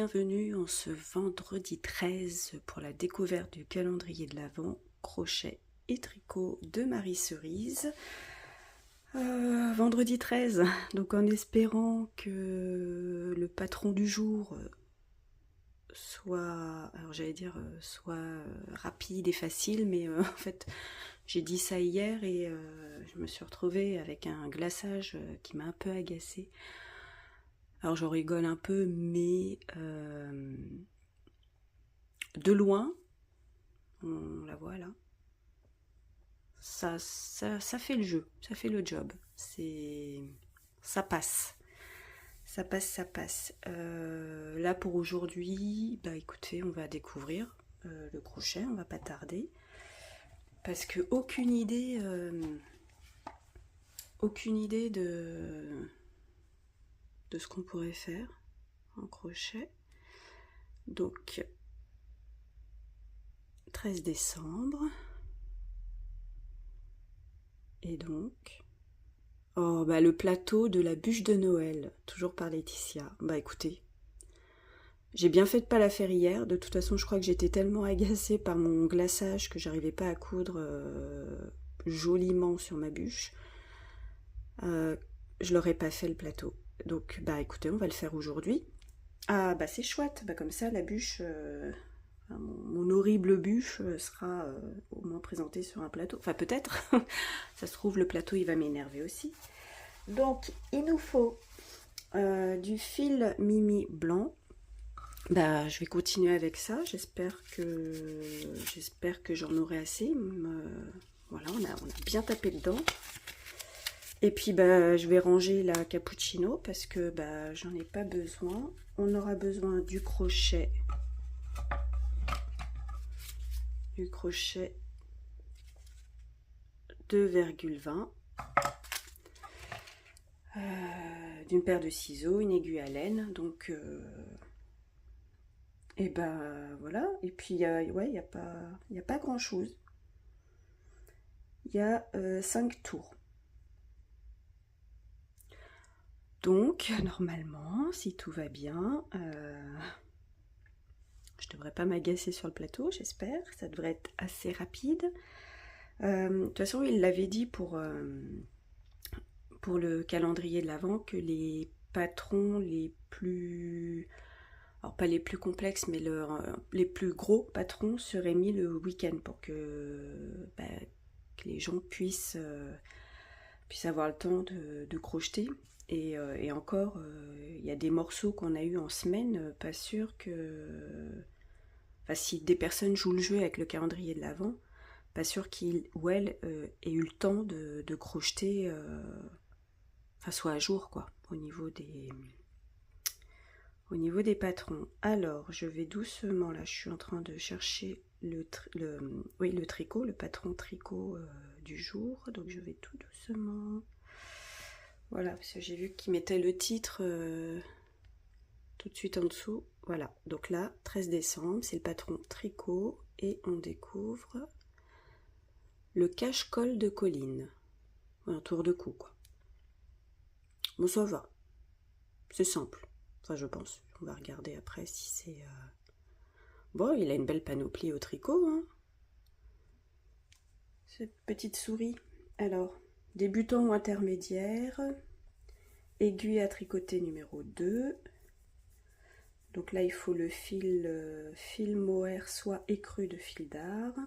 bienvenue en ce vendredi 13 pour la découverte du calendrier de l'Avent, crochet et tricot de Marie Cerise. Vendredi 13, donc en espérant que le patron du jour soit, alors j'allais dire, soit rapide et facile, mais en fait j'ai dit ça hier et je me suis retrouvée avec un glaçage qui m'a un peu agacée. Alors j'en rigole un peu, mais de loin, on la voit là, ça fait le jeu, ça fait le job, ça passe. Ça passe. Là pour aujourd'hui, bah écoutez, on va découvrir le crochet, on va pas tarder. Parce que aucune idée de ce qu'on pourrait faire en crochet. Donc 13 décembre. Et donc le plateau de la bûche de Noël, toujours par Laetitia. Bah écoutez, j'ai bien fait de pas la faire hier. De toute façon, je crois que j'étais tellement agacée par mon glaçage que j'arrivais pas à coudre joliment sur ma bûche. Je l'aurais pas fait le plateau. Donc bah écoutez, on va le faire aujourd'hui. Ah bah c'est chouette, bah comme ça la bûche, mon horrible bûche sera au moins présentée sur un plateau. Enfin peut-être, ça se trouve le plateau il va m'énerver aussi. Donc il nous faut du fil Mimi blanc. Bah je vais continuer avec ça, j'espère que j'en aurai assez. Voilà, on a bien tapé dedans. Et puis bah, je vais ranger la cappuccino parce que bah, j'en ai pas besoin. On aura besoin du crochet. Du crochet 2,20. D'une paire de ciseaux, une aiguille à laine. Donc, et ben voilà. Et puis, il n'y a pas grand chose. Il y a 5 tours. Donc, normalement, si tout va bien, je devrais pas m'agacer sur le plateau, j'espère. Ça devrait être assez rapide. De toute façon, il l'avait dit pour le calendrier de l'Avent que les patrons les plus... Alors pas les plus complexes, mais les plus gros patrons seraient mis le week-end pour que les gens puissent avoir le temps de crocheter. Et encore, il y a des morceaux qu'on a eu en semaine, pas sûr que... Enfin, si des personnes jouent le jeu avec le calendrier de l'Avent, pas sûr qu'il ou elle ait eu le temps de crocheter, enfin soit à jour quoi, au niveau des patrons. Alors, je vais doucement, là, je suis en train de chercher le tricot, le patron tricot du jour, donc je vais tout doucement... Voilà, parce que j'ai vu qu'il mettait le titre tout de suite en dessous. Voilà, donc là, 13 décembre, c'est le patron tricot et on découvre le cache-colle de Colline. Un tour de cou, quoi. Bon, ça va. C'est simple. Enfin, je pense. On va regarder après si c'est... Bon, il a une belle panoplie au tricot, hein. Cette petite souris. Alors, débutant ou intermédiaire. Aiguille à tricoter numéro 2. Donc là, il faut le fil mohair soie écru de fil d'art.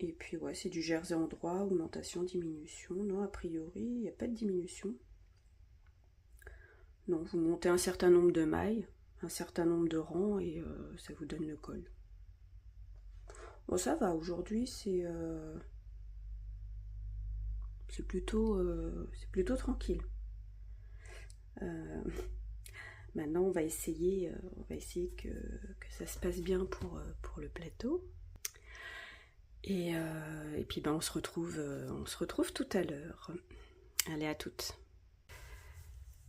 Et puis, ouais, c'est du jersey en droit, augmentation, diminution. Non, a priori, il n'y a pas de diminution. Non, vous montez un certain nombre de mailles, un certain nombre de rangs et ça vous donne le col. Bon, ça va, aujourd'hui, c'est plutôt tranquille. Maintenant, on va essayer que ça se passe bien pour le plateau. Et puis on se retrouve tout à l'heure. Allez, à toutes.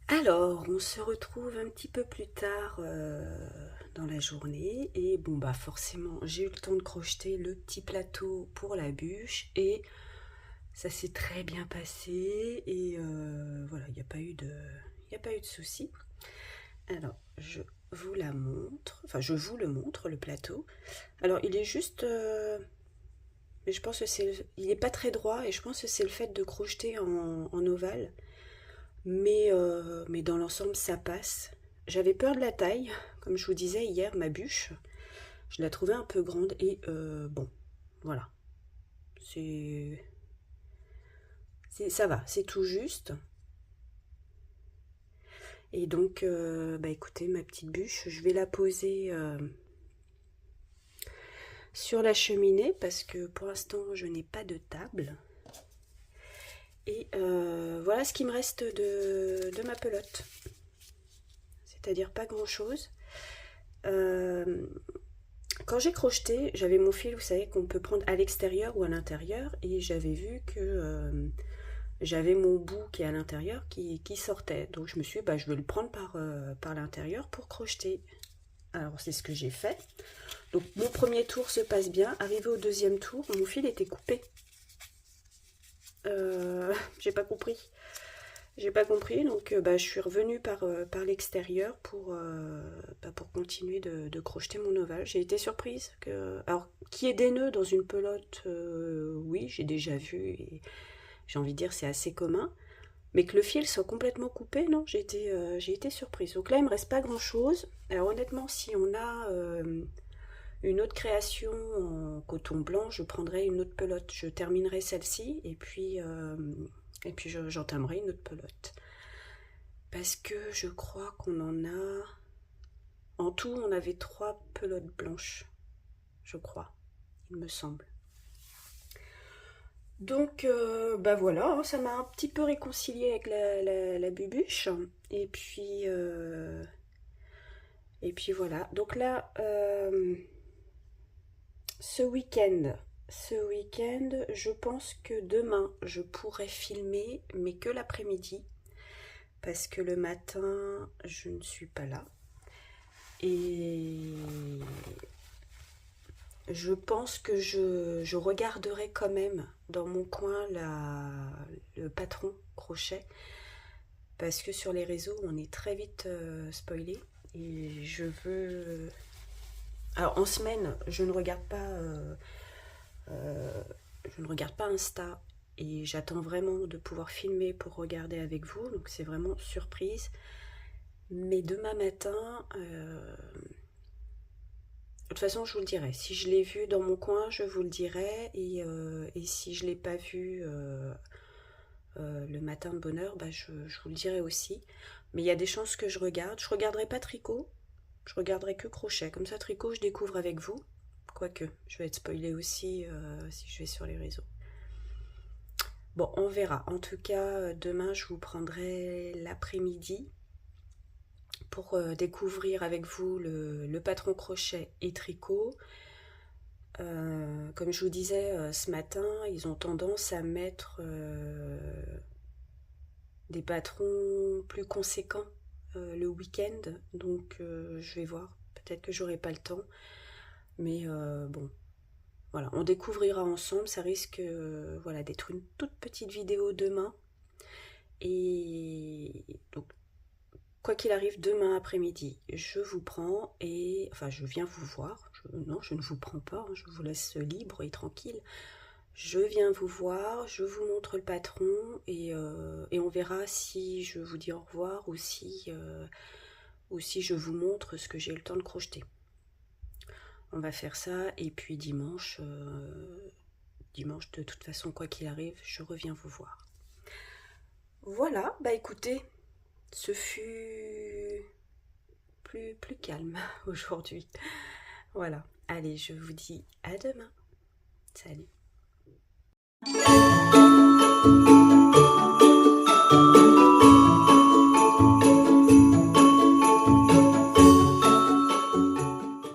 Alors, on se retrouve un petit peu plus tard dans la journée. Et bon, bah forcément, j'ai eu le temps de crocheter le petit plateau pour la bûche. Et ça s'est très bien passé. Et voilà, il n'y a pas eu de soucis. Alors, je vous la montre, enfin je vous le montre, le plateau. Alors il est juste, mais je pense que il n'est pas très droit et je pense que c'est le fait de crocheter en ovale. Mais dans l'ensemble ça passe. J'avais peur de la taille, comme je vous disais hier, ma bûche. Je la trouvais un peu grande et bon, voilà. Ça va, c'est tout juste. Et donc, bah écoutez, ma petite bûche, je vais la poser sur la cheminée parce que pour l'instant, je n'ai pas de table. Et voilà ce qui me reste de ma pelote. C'est-à-dire pas grand-chose. Quand j'ai crocheté, j'avais mon fil, vous savez, qu'on peut prendre à l'extérieur ou à l'intérieur. Et j'avais vu que j'avais mon bout qui est à l'intérieur qui sortait. Donc je me suis dit, bah, je vais le prendre par l'intérieur pour crocheter. Alors c'est ce que j'ai fait. Donc mon premier tour se passe bien. Arrivé au deuxième tour, mon fil était coupé. J'ai pas compris. J'ai pas compris, donc bah, je suis revenue par l'extérieur pour continuer de crocheter mon ovale. J'ai été surprise. Alors, qu'il y ait des nœuds dans une pelote, oui, j'ai déjà vu, et j'ai envie de dire c'est assez commun. Mais que le fil soit complètement coupé, non, j'ai été surprise. Donc là, il me reste pas grand-chose. Alors honnêtement, si on a une autre création en coton blanc, je prendrai une autre pelote. Je terminerai celle-ci et puis j'entamerai une autre pelote. Parce que je crois qu'on en a... En tout, on avait 3 pelotes blanches, je crois, il me semble. Donc, bah voilà, hein, ça m'a un petit peu réconcilié avec la bubuche. Et puis voilà. Donc là, ce week-end, je pense que demain, je pourrais filmer, mais que l'après-midi. Parce que le matin, je ne suis pas là. Et je pense que je regarderai quand même dans mon coin le patron crochet. Parce que sur les réseaux, on est très vite spoilé. Et je veux... Alors en semaine, je ne regarde pas Insta. Et j'attends vraiment de pouvoir filmer pour regarder avec vous. Donc c'est vraiment surprise. Mais demain matin, de toute façon, je vous le dirai. Si je l'ai vu dans mon coin, je vous le dirai. Et si je ne l'ai pas vu le matin de bonne heure, bah, je vous le dirai aussi. Mais il y a des chances que je regarde. Je ne regarderai pas tricot. Je regarderai que crochet. Comme ça, tricot, je découvre avec vous. Quoique, je vais être spoilée aussi si je vais sur les réseaux. Bon, on verra. En tout cas, demain, je vous prendrai l'après-midi pour découvrir avec vous le patron crochet et tricot. Comme je vous disais ce matin, ils ont tendance à mettre des patrons plus conséquents le week-end, donc je vais voir. Peut-être que j'aurai pas le temps, mais bon, voilà, on découvrira ensemble. Ça risque voilà, d'être une toute petite vidéo demain. Et donc, quoi qu'il arrive, demain après-midi, je vous prends et... Enfin, je viens vous voir. Non, je ne vous prends pas, hein, je vous laisse libre et tranquille. Je viens vous voir, je vous montre le patron et on verra si je vous dis au revoir ou si je vous montre ce que j'ai eu le temps de crocheter. On va faire ça et puis dimanche, de toute façon, quoi qu'il arrive, je reviens vous voir. Voilà, bah écoutez, ce fut plus calme aujourd'hui. Voilà, allez, je vous dis à demain. Salut.